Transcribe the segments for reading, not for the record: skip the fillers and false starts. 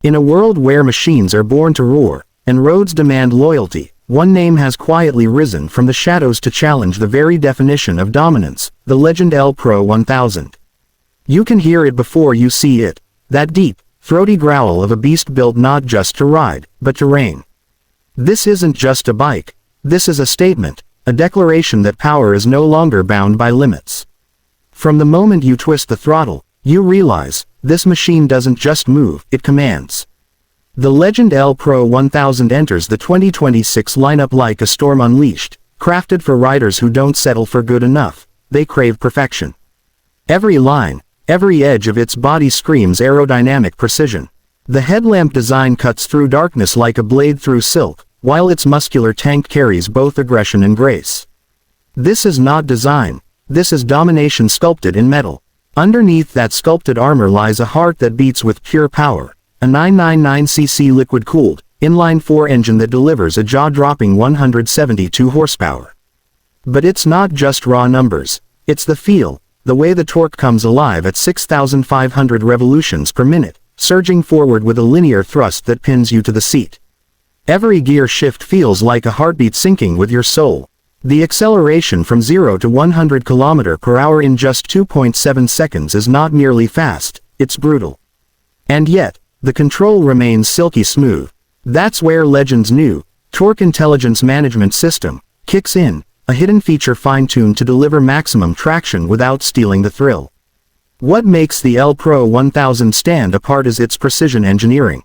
In a world where machines are born to roar, and roads demand loyalty, one name has quietly risen from the shadows to challenge the very definition of dominance, the Legend L Pro 1000. You can hear it before you see it, that deep, throaty growl of a beast built not just to ride, but to reign. This isn't just a bike. This is a statement, a declaration that power is no longer bound by limits. From the moment you twist the throttle, you realize, this machine doesn't just move, it commands. The Legend L Pro 1000 enters the 2026 lineup like a storm unleashed, crafted for riders who don't settle for good enough, they crave perfection. Every line, every edge of its body screams aerodynamic precision. The headlamp design cuts through darkness like a blade through silk, while its muscular tank carries both aggression and grace. This is not design, this is domination sculpted in metal. Underneath that sculpted armor lies a heart that beats with pure power. A 999cc liquid-cooled, inline-4 engine that delivers a jaw-dropping 172 horsepower. But it's not just raw numbers, it's the feel, the way the torque comes alive at 6,500 revolutions per minute, surging forward with a linear thrust that pins you to the seat. Every gear shift feels like a heartbeat syncing with your soul. The acceleration from 0 to 100 km/h in just 2.7 seconds is not merely fast, it's brutal. And yet, the control remains silky smooth. That's where Legend's new Torque Intelligence Management System kicks in, a hidden feature fine-tuned to deliver maximum traction without stealing the thrill. What makes the L Pro 1000 stand apart is its precision engineering.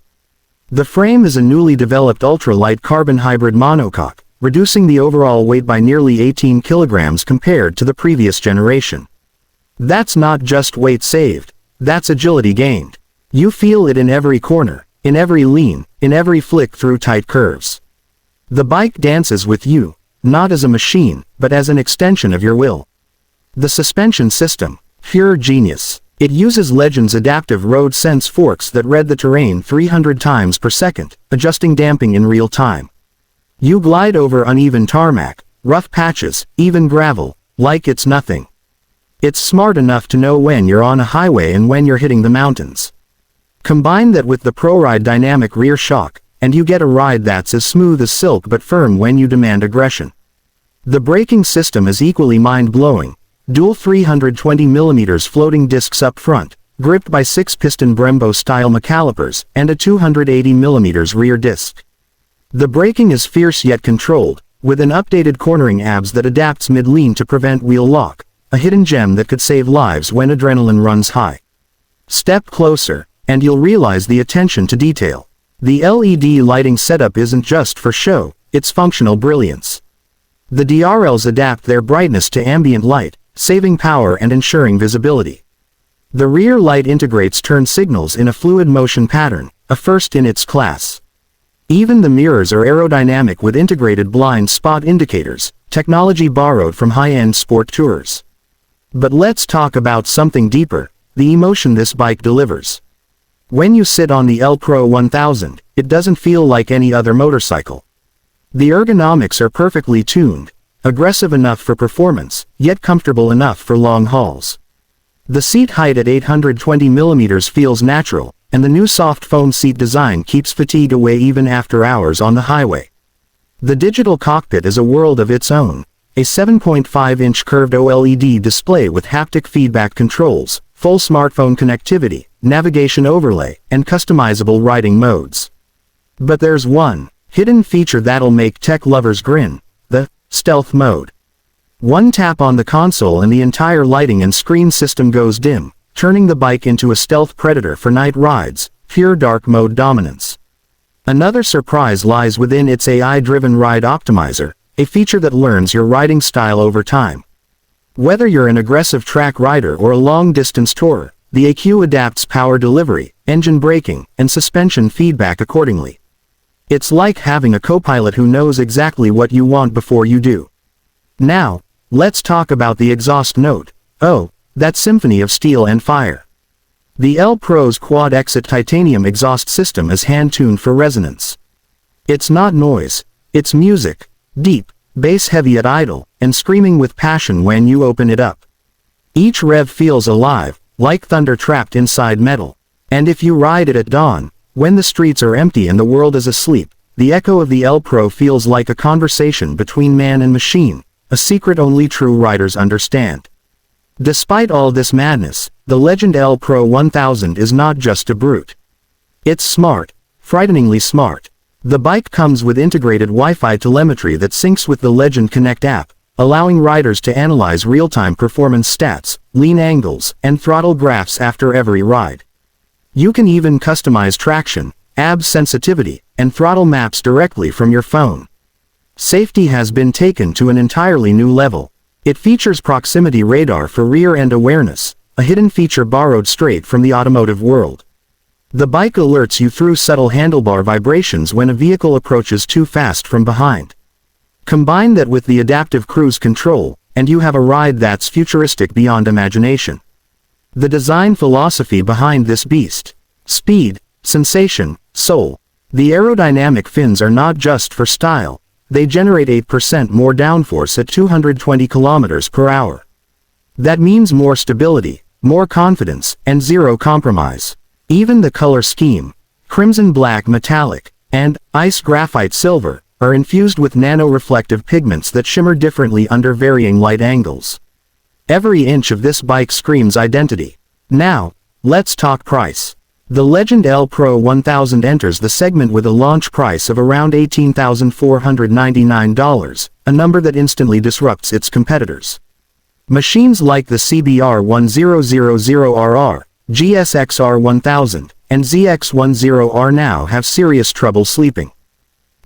The frame is a newly developed ultralight carbon hybrid monocoque, reducing the overall weight by nearly 18 kilograms compared to the previous generation. That's not just weight saved, that's agility gained. You feel it in every corner, in every lean, in every flick through tight curves. The bike dances with you, not as a machine, but as an extension of your will. The suspension system, pure genius. It uses Legend's adaptive road sense forks that read the terrain 300 times per second, adjusting damping in real time. You glide over uneven tarmac, rough patches, even gravel, like it's nothing. It's smart enough to know when you're on a highway and when you're hitting the mountains. Combine that with the ProRide dynamic rear shock, and you get a ride that's as smooth as silk but firm when you demand aggression. The braking system is equally mind-blowing. Dual 320mm floating discs up front, gripped by 6-piston Brembo-style McCalipers, and a 280mm rear disc. The braking is fierce yet controlled, with an updated cornering ABS that adapts mid-lean to prevent wheel lock, a hidden gem that could save lives when adrenaline runs high. Step closer, and you'll realize the attention to detail. The LED lighting setup isn't just for show, it's functional brilliance. The DRLs adapt their brightness to ambient light, saving power and ensuring visibility. The rear light integrates turn signals in a fluid motion pattern, a first in its class. Even the mirrors are aerodynamic with integrated blind spot indicators, technology borrowed from high-end sport tours. But let's talk about something deeper, the emotion this bike delivers. When you sit on the L Pro 1000, it doesn't feel like any other motorcycle. The ergonomics are perfectly tuned, aggressive enough for performance, yet comfortable enough for long hauls. The seat height at 820mm feels natural, and the new soft foam seat design keeps fatigue away even after hours on the highway. The digital cockpit is a world of its own, a 7.5-inch curved OLED display with haptic feedback controls, full smartphone connectivity, navigation overlay, and customizable riding modes. But there's one hidden feature that'll make tech lovers grin, the stealth mode. One tap on the console and the entire lighting and screen system goes dim, turning the bike into a stealth predator for night rides, pure dark mode dominance. Another surprise lies within its AI-driven ride optimizer, a feature that learns your riding style over time. Whether you're an aggressive track rider or a long-distance tourer, the ECU adapts power delivery, engine braking, and suspension feedback accordingly. It's like having a co-pilot who knows exactly what you want before you do. Now, let's talk about the exhaust note. Oh, that symphony of steel and fire. The L Pro's quad-exit titanium exhaust system is hand-tuned for resonance. It's not noise, it's music, deep, bass-heavy at idle, and screaming with passion when you open it up. Each rev feels alive, like thunder trapped inside metal. And if you ride it at dawn, When the streets are empty and the world is asleep, the echo of the L Pro feels like a conversation between man and machine, a secret only true riders understand. Despite all this madness, the Legend L Pro 1000 is not just a brute. It's smart, frighteningly smart. The bike comes with integrated Wi-Fi telemetry that syncs with the Legend Connect app, allowing riders to analyze real-time performance stats, lean angles, and throttle graphs after every ride. You can even customize traction, ABS sensitivity, and throttle maps directly from your phone. Safety has been taken to an entirely new level. It features proximity radar for rear-end awareness, a hidden feature borrowed straight from the automotive world. The bike alerts you through subtle handlebar vibrations when a vehicle approaches too fast from behind. Combine that with the adaptive cruise control, and you have a ride that's futuristic beyond imagination. The design philosophy behind this beast: speed, sensation, soul. The aerodynamic fins are not just for style, they generate 8% more downforce at 220 km per hour. That means more stability, more confidence, and zero compromise. Even the color scheme, crimson black metallic, and ice graphite silver, are infused with nano-reflective pigments that shimmer differently under varying light angles. Every inch of this bike screams identity. Now, let's talk price. The Legend L Pro 1000 enters the segment with a launch price of around $18,499, a number that instantly disrupts its competitors. Machines like the CBR 1000RR, GSXR 1000, and ZX10R now have serious trouble sleeping.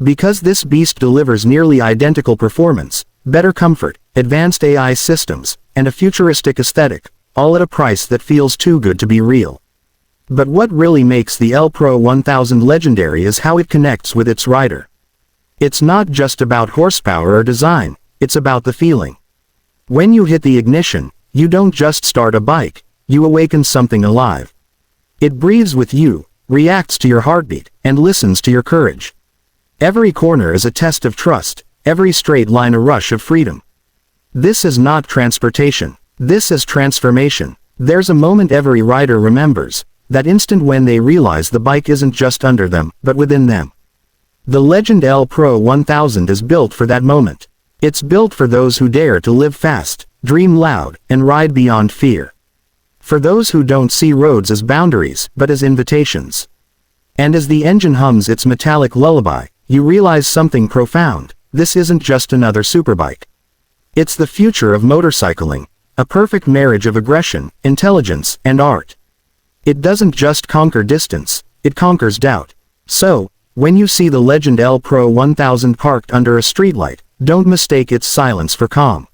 Because this beast delivers nearly identical performance, better comfort, advanced AI systems, and a futuristic aesthetic, all at a price that feels too good to be real. But what really makes the L Pro 1000 legendary is how it connects with its rider. It's not just about horsepower or design, it's about the feeling. When you hit the ignition, you don't just start a bike, you awaken something alive. It breathes with you, reacts to your heartbeat, and listens to your courage. Every corner is a test of trust, every straight line a rush of freedom. This is not transportation, this is transformation. There's a moment every rider remembers, that instant when they realize the bike isn't just under them, but within them. The Legend L Pro 1000 is built for that moment. It's built for those who dare to live fast, dream loud, and ride beyond fear. For those who don't see roads as boundaries, but as invitations. And as the engine hums its metallic lullaby, you realize something profound: this isn't just another superbike. It's the future of motorcycling, a perfect marriage of aggression, intelligence, and art. It doesn't just conquer distance, it conquers doubt. So, when you see the Legend L Pro 1000 parked under a streetlight, don't mistake its silence for calm.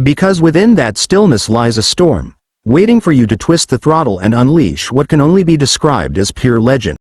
Because within that stillness lies a storm, waiting for you to twist the throttle and unleash what can only be described as pure legend.